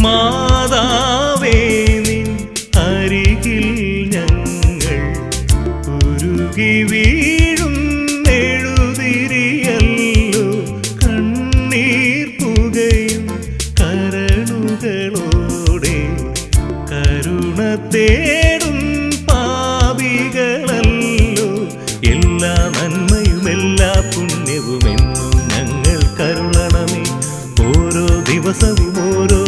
മാതാവേ നിൻ അരികിൽ ഞങ്ങൾ ഉരുകി വീഴും എഴുതിരിയല്ലോ കണ്ണീർ പുകയും കരളുകളോടെ കരുണ തേടും പാപികളല്ലോ എല്ലാ നന്മയും എല്ലാ പുണ്യവും എന്നും ഞങ്ങൾ കരുളണമേ ഓരോ ദിവസവും ഓരോ